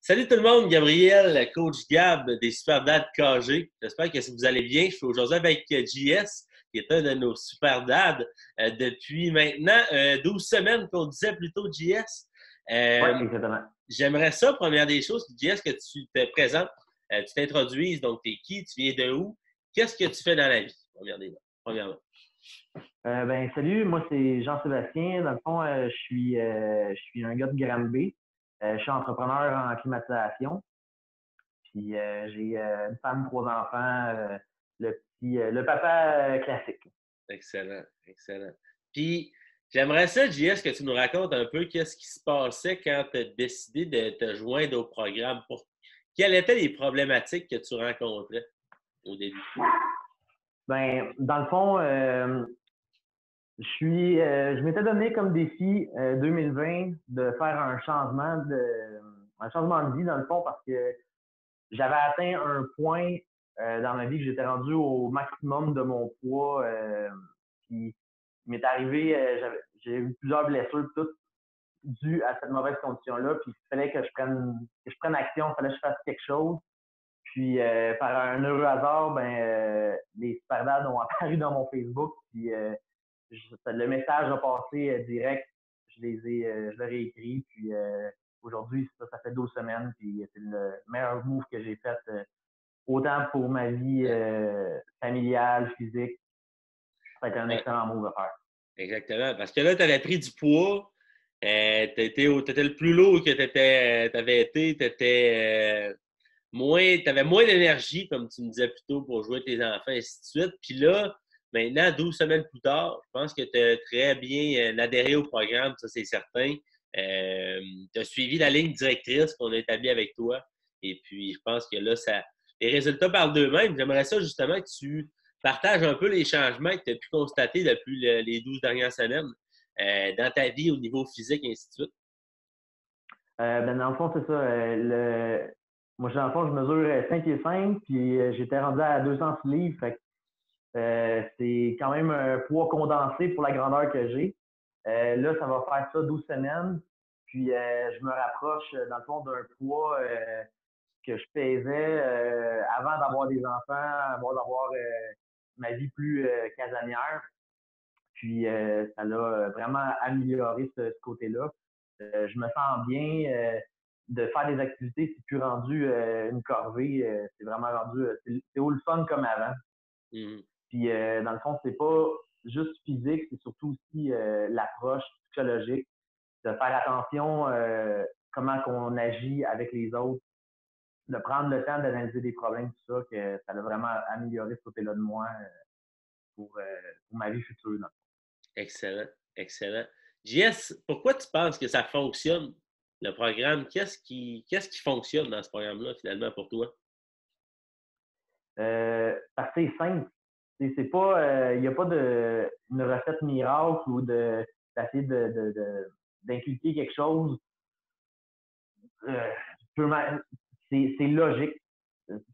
Salut tout le monde, Gabriel, coach Gab des Super Dads KG. J'espère que vous allez bien. Je suis aujourd'hui avec JS, qui est un de nos Super Dads depuis maintenant 12 semaines, qu'on disait plutôt JS. Oui, Euh, exactement. J'aimerais ça, première des choses, JS, que tu te présentes, tu t'introduises. Donc, t'es qui, tu viens de où, qu'est-ce que tu fais dans la vie, premièrement. Salut, moi c'est Jean-Sébastien. Dans le fond, je suis un gars de Granby. Je suis entrepreneur en climatisation. Puis j'ai une femme, trois enfants, le papa classique. Excellent, excellent. Puis, j'aimerais ça, JS, que tu nous racontes un peu qu'est-ce qui se passait quand tu as décidé de te joindre au programme. Quelles étaient les problématiques que tu rencontrais au début? Dans le fond, je m'étais donné comme défi 2020 de faire un changement de vie dans le fond parce que j'avais atteint un point dans ma vie que j'étais rendu au maximum de mon poids. Puis il m'est arrivé, j'ai eu plusieurs blessures, toutes dues à cette mauvaise condition-là. Puis il fallait que je prenne action, il fallait que je fasse quelque chose. Puis par un heureux hasard, les Superdad ont apparu dans mon Facebook. Puis le message a passé direct. Je leur ai écrit. Puis aujourd'hui, ça fait 12 semaines. Puis c'est le meilleur move que j'ai fait. Autant pour ma vie familiale, physique. Ça a été un Ouais, excellent move à faire. exactement. Parce que là, tu avais pris du poids. Tu étais le plus lourd que tu avais été. Tu avais moins d'énergie, comme tu me disais plus tôt, pour jouer tes enfants, et ainsi de suite. Puis là, maintenant, 12 semaines plus tard, je pense que tu as très bien adhéré au programme, ça c'est certain. Tu as suivi la ligne directrice qu'on a établie avec toi. Et puis, je pense que là, les résultats parlent d'eux-mêmes. J'aimerais ça justement que tu partages un peu les changements que tu as pu constater depuis les 12 dernières semaines dans ta vie au niveau physique, et ainsi de suite. Dans le fond, c'est ça. Moi, dans le fond, je mesure 5 pieds 5, puis j'étais rendu à 206 livres. Fait que, c'est quand même un poids condensé pour la grandeur que j'ai. Là, ça va faire ça 12 semaines. Puis je me rapproche, dans le fond, d'un poids que je pesais avant d'avoir des enfants, avant d'avoir ma vie plus casanière. Puis ça l'a vraiment amélioré ce côté-là. Je me sens bien. De faire des activités, c'est plus rendu une corvée. C'est vraiment rendu, c'est au le fun comme avant. Mhm. Puis dans le fond, c'est pas juste physique, c'est surtout aussi l'approche psychologique, de faire attention comment qu'on agit avec les autres, de prendre le temps d'analyser des problèmes, tout ça, que ça a vraiment amélioré ce côté-là de moi pour ma vie future. Là. Excellent, excellent. JS, pourquoi tu penses que ça fonctionne, le programme? Qu'est-ce qui fonctionne dans ce programme-là, finalement, pour toi? Parce que c'est simple. C'est pas, il n'y a pas une recette miracle ou d'essayer d'inculquer quelque chose. Euh, c'est logique.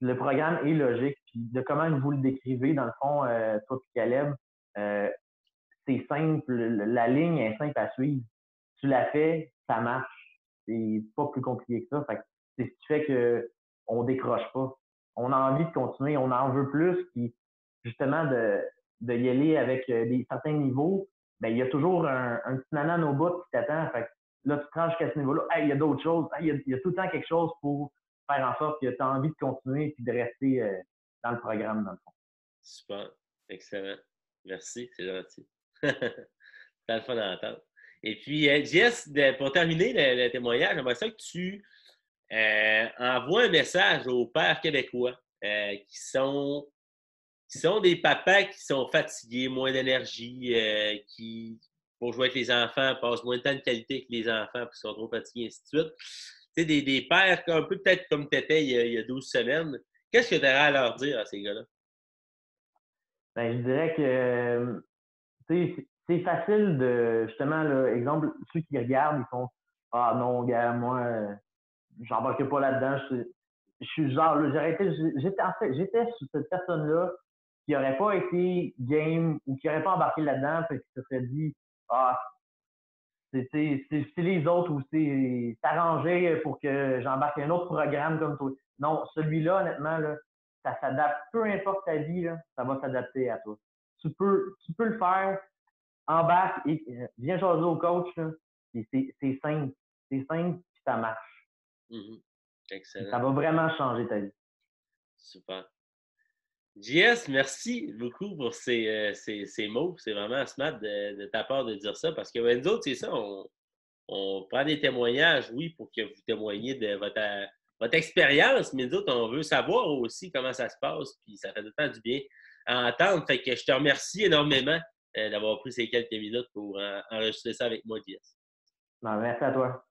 Le programme est logique. Puis de comment vous le décrivez, dans le fond, toi et Caleb, euh, c'est simple. La ligne est simple à suivre. Tu la fais, ça marche. C'est pas plus compliqué que ça. Fait que c'est ce qui fait qu'on décroche pas. On a envie de continuer, on en veut plus. Puis justement, de y aller avec certains niveaux, il y a toujours un petit nanan au bout qui t'attend. Fait que là, tu prends jusqu'à ce niveau-là. Hey, il y a d'autres choses. Hey, il y a tout le temps quelque chose pour faire en sorte que tu as envie de continuer et de rester dans le programme, dans le fond. Super, excellent. Merci, c'est gentil. C'est le fun à entendre. Et puis, Jess, pour terminer le témoignage, j'aimerais ça que tu envoies un message aux pères québécois qui sont des papas qui sont fatigués, moins d'énergie, qui, pour jouer avec les enfants, passent moins de temps de qualité avec les enfants parce qu'ils sont trop fatigués, ainsi de suite. Tu sais, des pères un peu peut-être comme tu étais il y a 12 semaines. Qu'est-ce que tu aurais à leur dire à ces gars-là? Je dirais que c'est facile de, justement, là, exemple, ceux qui regardent, ils font ah non, gars, moi, j'embarque pas là-dedans. Je suis genre, là, j'étais sur cette personne-là qui n'aurait pas été game ou qui n'aurait pas embarqué là-dedans, fait qu'il se serait dit ah, C'est les autres ou c'est s'arranger pour que j'embarque un autre programme comme toi. Non, celui-là, honnêtement, là, ça s'adapte. Peu importe ta vie, là, ça va s'adapter à toi. Tu peux le faire, embarque et viens jaser au coach. Là, c'est simple. C'est simple puis ça marche. Excellent. Ça va vraiment changer ta vie. Super. JS, merci beaucoup pour ces mots. C'est vraiment smart de ta part de dire ça parce que ben, nous autres, c'est ça, on prend des témoignages, oui, pour que vous témoigniez de votre expérience, mais nous autres, on veut savoir aussi comment ça se passe, puis ça fait tout le temps du bien à entendre. Fait que je te remercie énormément d'avoir pris ces quelques minutes pour enregistrer ça avec moi, JS. Non, merci à toi.